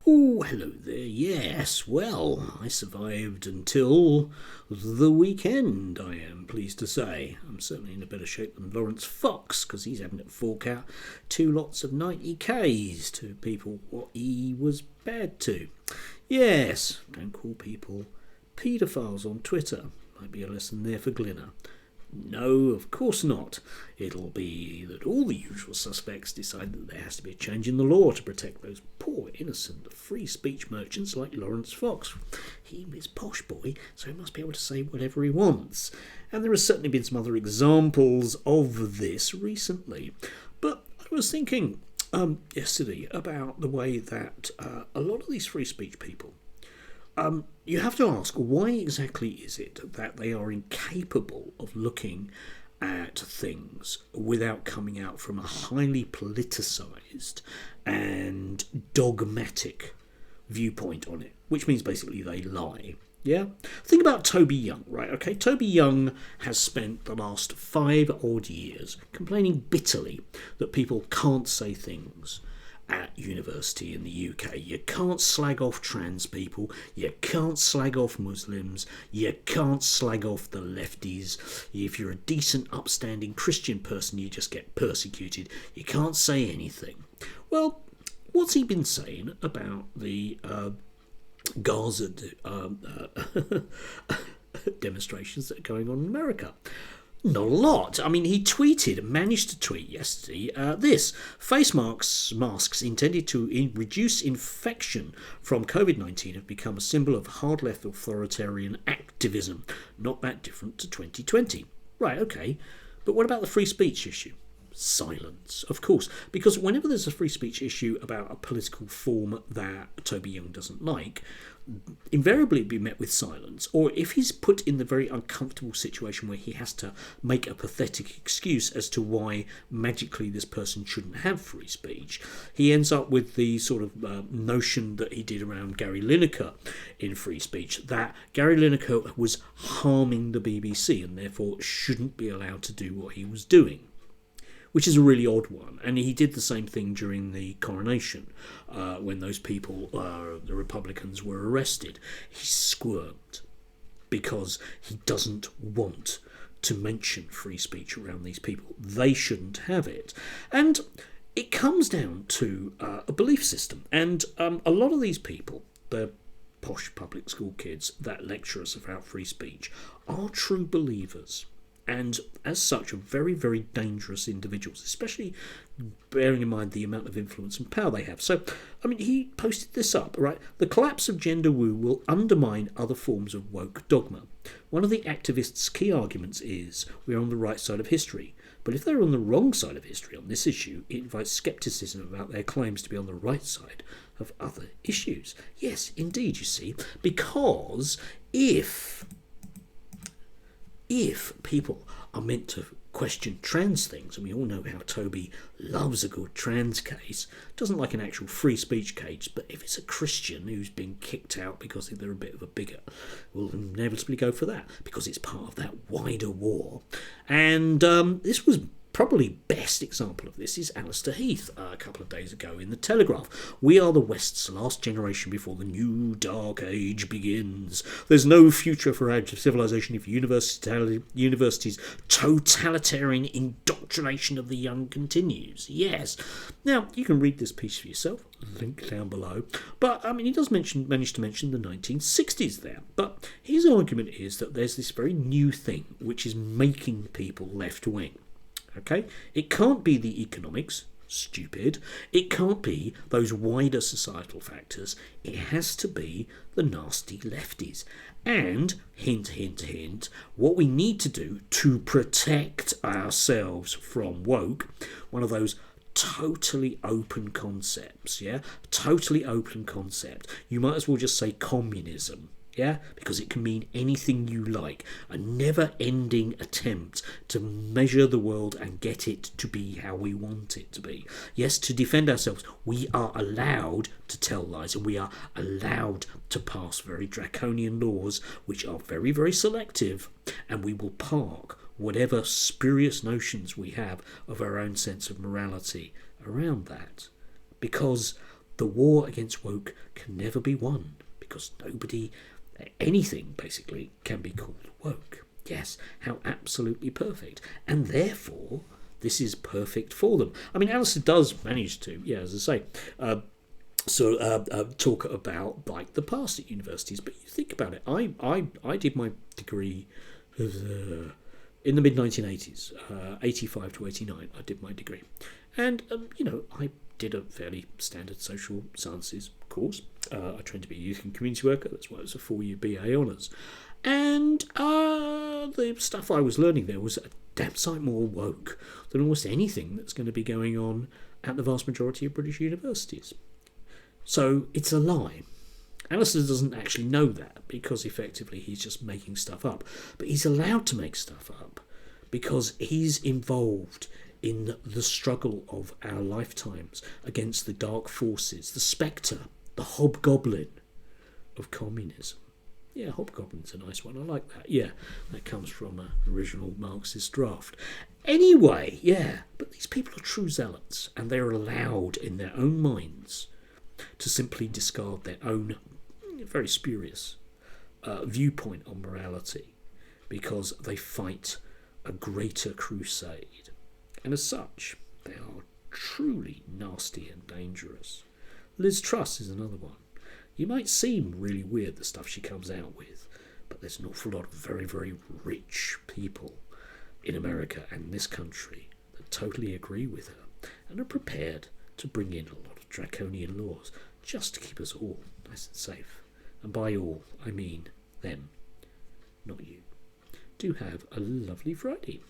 Oh, hello there. Yes, well, I survived until the weekend, I am pleased to say. I'm certainly in a better shape than Lawrence Fox, because he's having to fork out 2 lots of 90Ks to people what he was bad to. Yes, don't call people paedophiles on Twitter. Might be a lesson there for Glinner. No, of course not. It'll be that all the usual suspects decide that there has to be a change in the law to protect those poor, innocent, free speech merchants like Lawrence Fox. He is posh boy, so he must be able to say whatever he wants. And there has certainly been some other examples of this recently. But I was thinking yesterday about the way that a lot of these free speech people, you have to ask, why exactly is it that they are incapable of looking at things without coming out from a highly politicised and dogmatic viewpoint on it, which means basically they lie. Yeah? Think about Toby Young, right? Okay, Toby Young has spent the last 5 odd years complaining bitterly that people can't say things at university in the UK. You can't slag off trans people, you can't slag off Muslims, you can't slag off the lefties. If you're a decent, upstanding Christian person, you just get persecuted. You can't say anything. Well, what's he been saying about the Gaza demonstrations that are going on in America? Not a lot. I mean, he managed to tweet yesterday this. Face masks intended to reduce infection from COVID-19 have become a symbol of hard left authoritarian activism. Not that different to 2020. Right, okay. But what about the free speech issue? Silence, of course, because whenever there's a free speech issue about a political form that Toby Young doesn't like, invariably be met with silence. Or if he's put in the very uncomfortable situation where he has to make a pathetic excuse as to why magically this person shouldn't have free speech, he ends up with the sort of notion that he did around Gary Lineker in free speech, that Gary Lineker was harming the BBC and therefore shouldn't be allowed to do what he was doing, which is a really odd one. And he did the same thing during the coronation, when those people, the Republicans, were arrested. He squirmed because he doesn't want to mention free speech around these people. They shouldn't have it. And it comes down to a belief system. And a lot of these people, the posh public school kids that lecture us about free speech, are true believers. And as such, are very, very dangerous individuals, especially bearing in mind the amount of influence and power they have. So, I mean, he posted this up, right? The collapse of gender woo will undermine other forms of woke dogma. One of the activists' key arguments is we're on the right side of history. But if they're on the wrong side of history on this issue, it invites scepticism about their claims to be on the right side of other issues. Yes, indeed, you see, because if people are meant to question trans things, and we all know how Toby loves a good trans case, doesn't like an actual free speech case, but if it's a Christian who's been kicked out because they're a bit of a bigot, we'll inevitably go for that, because it's part of that wider war. And this was probably best example of this is Alistair Heath a couple of days ago in the Telegraph. We are the West's last generation before the new dark age begins. There's no future for our civilization if universities' totalitarian indoctrination of the young continues. Yes. Now, you can read this piece for yourself, link down below. But, I mean, he does manage to mention the 1960s there. But his argument is that there's this very new thing which is making people left-wing. Okay, it can't be the economics, stupid. It can't be those wider societal factors. It has to be the nasty lefties. And, hint, hint, hint, what we need to do to protect ourselves from woke, one of those totally open concepts, yeah? Totally open concept. You might as well just say communism. Yeah, because it can mean anything you like. A never-ending attempt to measure the world and get it to be how we want it to be. Yes, to defend ourselves, we are allowed to tell lies, and we are allowed to pass very draconian laws, which are very, very selective, and we will park whatever spurious notions we have of our own sense of morality around that. Because The war against woke can never be won because anything basically, can be called woke. Yes, how absolutely perfect. And therefore, this is perfect for them. I mean, Alistair does manage to, as I say, talk about like the past at universities. But you think about it, I did my degree in the mid 1980s, 85 to 89. I did my degree, and I did a fairly standard social sciences course. I trained to be a youth and community worker. That's why it was a 4-year BA honours. And the stuff I was learning there was a damn sight more woke than almost anything that's going to be going on at the vast majority of British universities. So it's a lie. Alistair doesn't actually know that because effectively he's just making stuff up. But he's allowed to make stuff up because he's involved in the struggle of our lifetimes against the dark forces, the spectre, the hobgoblin of communism. Yeah, hobgoblin's a nice one. I like that. Yeah, that comes from an original Marxist draft. Anyway, but these people are true zealots, and they're allowed in their own minds to simply discard their own very spurious viewpoint on morality because they fight a greater crusade. And as such, they are truly nasty and dangerous. Liz Truss is another one. You might seem really weird, the stuff she comes out with, but there's an awful lot of very, very rich people in America and this country that totally agree with her and are prepared to bring in a lot of draconian laws just to keep us all nice and safe. And by all, I mean them, not you. Do have a lovely Friday.